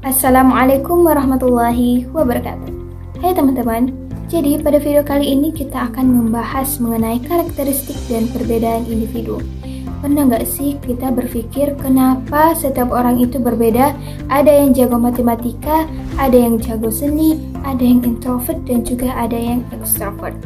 Assalamualaikum warahmatullahi wabarakatuh. Hai teman-teman, jadi pada video kali ini kita akan membahas mengenai karakteristik dan perbedaan individu. Pernah nggak sih kita berpikir kenapa setiap orang itu berbeda? Ada yang jago matematika, ada yang jago seni, ada yang introvert dan juga ada yang extrovert.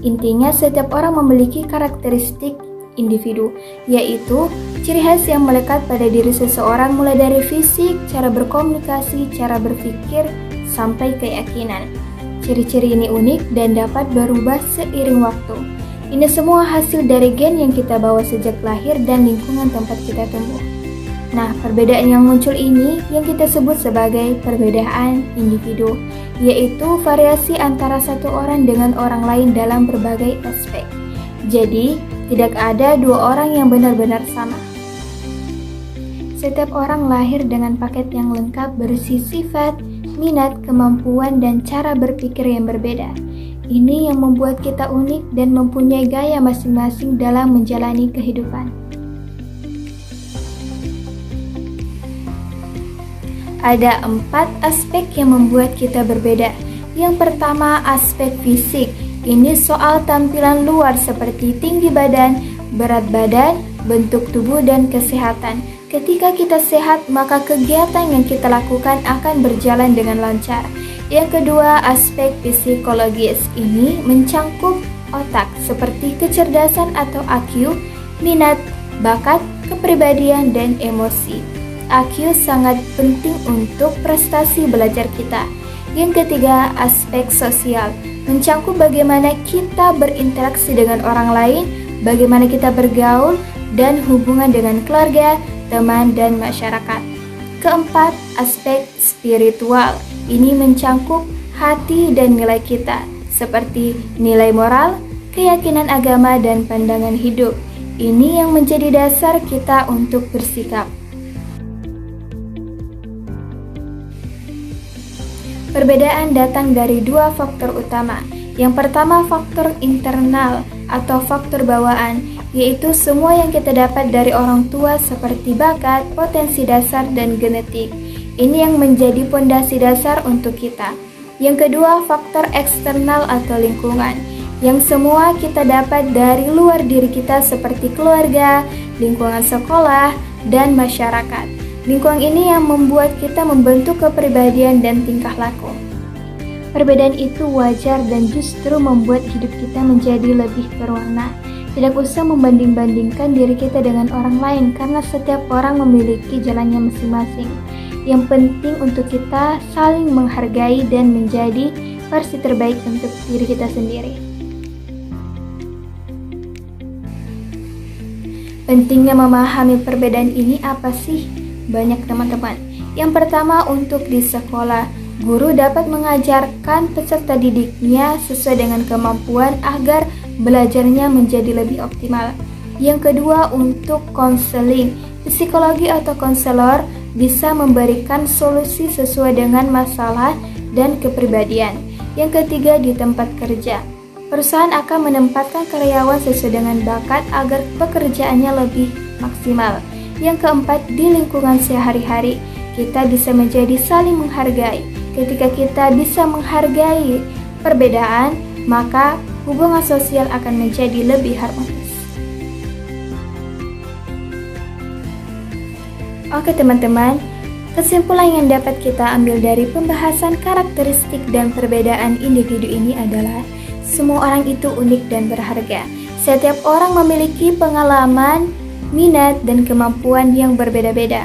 Intinya setiap orang memiliki karakteristik individu, yaitu ciri khas yang melekat pada diri seseorang mulai dari fisik, cara berkomunikasi, cara berpikir, sampai keyakinan. Ciri-ciri ini unik dan dapat berubah seiring waktu. Ini semua hasil dari gen yang kita bawa sejak lahir dan lingkungan tempat kita tumbuh. Nah, perbedaan yang muncul ini yang kita sebut sebagai perbedaan individu, yaitu variasi antara satu orang dengan orang lain dalam berbagai aspek. Jadi, tidak ada dua orang yang benar-benar sama. Setiap orang lahir dengan paket yang lengkap berisi sifat, minat, kemampuan, dan cara berpikir yang berbeda. Ini yang membuat kita unik dan mempunyai gaya masing-masing dalam menjalani kehidupan. Ada 4 aspek yang membuat kita berbeda. Yang pertama, aspek fisik. Ini soal tampilan luar seperti tinggi badan, berat badan, bentuk tubuh, dan kesehatan. Ketika kita sehat, maka kegiatan yang kita lakukan akan berjalan dengan lancar. Yang kedua, aspek psikologis. Ini mencangkup otak seperti kecerdasan atau IQ, minat, bakat, kepribadian, dan emosi. IQ sangat penting untuk prestasi belajar kita. Yang ketiga, aspek sosial. Mencangkup bagaimana kita berinteraksi dengan orang lain, bagaimana kita bergaul, dan hubungan dengan keluarga, teman, dan masyarakat. Keempat, aspek spiritual. Ini mencangkup hati dan nilai kita, seperti nilai moral, keyakinan agama, dan pandangan hidup. Ini yang menjadi dasar kita untuk bersikap. Perbedaan datang dari 2 faktor utama. Yang pertama, faktor internal atau faktor bawaan, yaitu semua yang kita dapat dari orang tua seperti bakat, potensi dasar, dan genetik. Ini yang menjadi pondasi dasar untuk kita. Yang kedua, faktor eksternal atau lingkungan, yang semua kita dapat dari luar diri kita seperti keluarga, lingkungan sekolah, dan masyarakat. Lingkungan ini yang membuat kita membentuk kepribadian dan tingkah laku. Perbedaan itu wajar dan justru membuat hidup kita menjadi lebih berwarna. Tidak usah membanding-bandingkan diri kita dengan orang lain karena setiap orang memiliki jalannya masing-masing. Yang penting untuk kita saling menghargai dan menjadi versi terbaik untuk diri kita sendiri. Pentingnya memahami perbedaan ini apa sih? Banyak teman-teman. Yang pertama, untuk di sekolah, guru dapat mengajarkan peserta didiknya sesuai dengan kemampuan agar belajarnya menjadi lebih optimal. Yang kedua, untuk konseling, psikologi atau konselor bisa memberikan solusi sesuai dengan masalah dan kepribadian. Yang ketiga, di tempat kerja, perusahaan akan menempatkan karyawan sesuai dengan bakat agar pekerjaannya lebih maksimal. Yang keempat, di lingkungan sehari-hari, kita bisa menjadi saling menghargai. Ketika kita bisa menghargai perbedaan, maka hubungan sosial akan menjadi lebih harmonis. Oke teman-teman, kesimpulan yang dapat kita ambil dari pembahasan karakteristik dan perbedaan individu ini adalah semua orang itu unik dan berharga. Setiap orang memiliki pengalaman, minat, dan kemampuan yang berbeda-beda.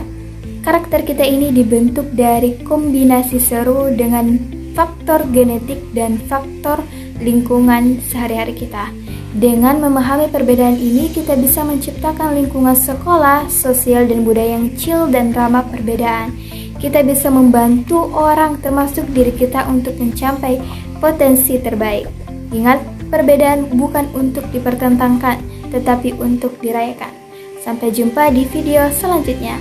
Karakter kita ini dibentuk dari kombinasi seru dengan faktor genetik dan faktor lingkungan sehari-hari kita. Dengan memahami perbedaan ini, kita bisa menciptakan lingkungan sekolah, sosial, dan budaya yang chill dan ramah perbedaan. Kita bisa membantu orang termasuk diri kita untuk mencapai potensi terbaik. Ingat, perbedaan bukan untuk dipertentangkan, tetapi untuk dirayakan. Sampai jumpa di video selanjutnya.